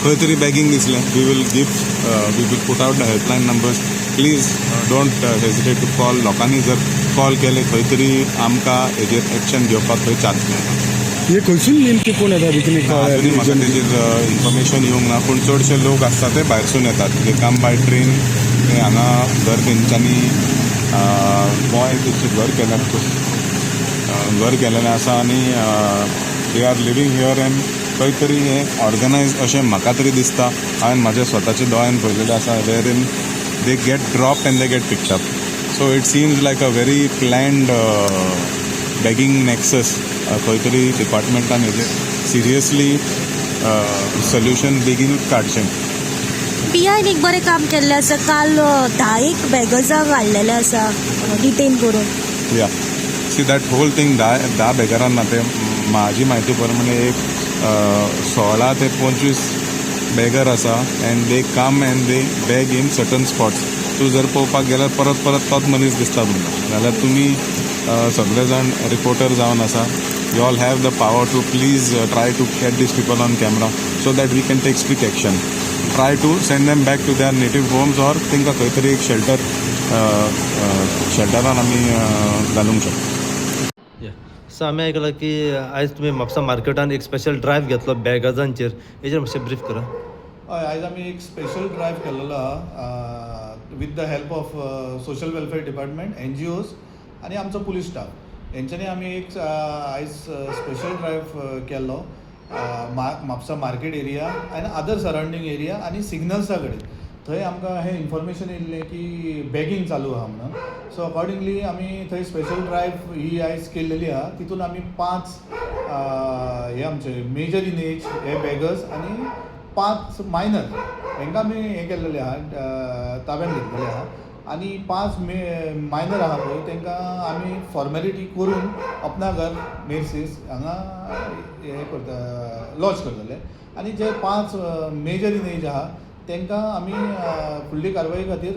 खंय तरी बॅगींग दिसलें we will put out the helpline numbers. Please don't hesitate to call. लोकांनी जर कॉल केले खंय तरी आमकां हेजेर एक्शन घेवपाक थंय चान्स मेळटा. हे खंयसून नेमके कोण येता भितून अजुनूय म्हाका तेजेर इन्फॉर्मेशन येवंक ना, पूण चडशे लोक आसता ते भायरसून येतात. जे काम बाय ट्रेन ते हांगा जर तेंच्यांनी गोंय तेचें घर केलेलें आसा आनी they are living here and खंय तरी हें ऑर्गनायज अशें म्हाका तरी दिसता. हांवें म्हाज्या स्वताच्या दोळ्यान पळयलेलें आसा where in they get drop and they get picked up. So it seems like a very planned begging nexus. खंय तरी डिपार्टमेंटान हेजेर सिरियसली सोल्युशन बेगीनूच काडचें. PIन एक बरें काम केल्लें आसा. काल 10 बॅगर्सांक हाडलेले आसा डिटेन करून. या सी दॅट होल थिंग 10 बॅगरांना ते म्हाजी म्हायती प्रमाणे एक 16 ते 25 बॅगर आसा and they come and they bag in certain spots. तूं जर पळोवपाक गेल्यार परत तोच मनीस दिसता तुमकां. जाल्यार तुमी सगळे जाण रिपोर्टर जावन आसा. You all have the power to please try to catch these people on camera so that we can take strict action. Try to send them back to their native homes or तांकां खंय तरी एक शेल्टरान आमी घालूंक शकता. So आम्ही आयकलां की आयज तुमी म्हापसा मार्केटान एक स्पेशल ड्रायव्ह घेतलो बॅगाजांचेर. हेजेर मातशें ब्रीफ करा. हय, आयज आमी एक स्पेशल ड्रायव्ह केल्लो आहा with the help of social welfare department, NGOs आनी आमचो पुलीस स्टाफ. हेंच्यांनी आमी एक आयज स्पेशल ड्रायव्ह केल्लो म्हापसा मार्केट एरिया आनी अदर सरावंडींग एरिया आनी सिग्नल्सा कडेन. थंय आमकां हें इन्फॉर्मेशन येयल्लें की बॅगींग चालू आहा म्हणून. सो अकॉर्डिंगली आमी थंय स्पेशल ड्रायव्ह ही आयज केल्लेली आहा. तितून आमी 5 हे आमचे मेजर इन एज हे बॅगर्स आनी 5 मायनर हांकां आमी हें केल्लेले आहा, ताब्यान घेतलेले आहा. आनी 5 मायनर आहा पळय तांकां आमी फॉर्मेलिटी करून अपनागर मेर्सीस हांगा हें करता लॉन्च करतले. आनी जे 5 मेजर इन एज आहा तांकां आमी फुडली कारवाई खातीर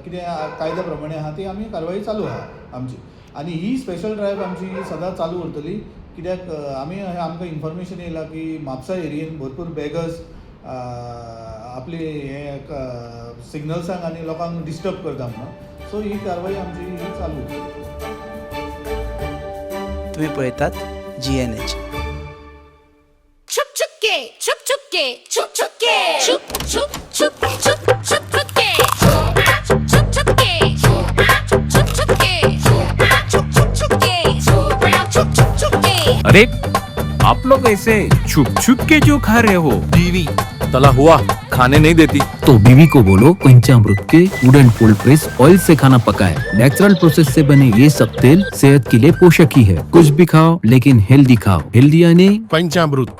कितें कायद्या प्रमाणे आहा ती आमी कारवाई चालू आहा आमची. आनी ही स्पेशल ड्रायव्ह आमची सदांच चालू उरतली. कित्याक आमकां इन्फॉर्मेशन येयलां की म्हापसा एरियेन भरपूर बॅगर्स आपली हे सिग्नल्सांक आनी लोकांक डिस्टर्ब करता म्हणून. सो ही कारवाई आमची ही चालू. तुम्ही पळयतात GNH. अरे आप लोग ऐसे छुप छुप के जो खा रहे हो? बीवी तला हुआ खाने नहीं देती तो बीवी को बोलो पंचामृत के wood and cold press oil से खाना पकाए. नेचुरल प्रोसेस से बने ये सब तेल सेहत के लिए पोषक ही है. कुछ भी खाओ लेकिन हेल्दी खाओ. हेल्दी यानी पंचामृत.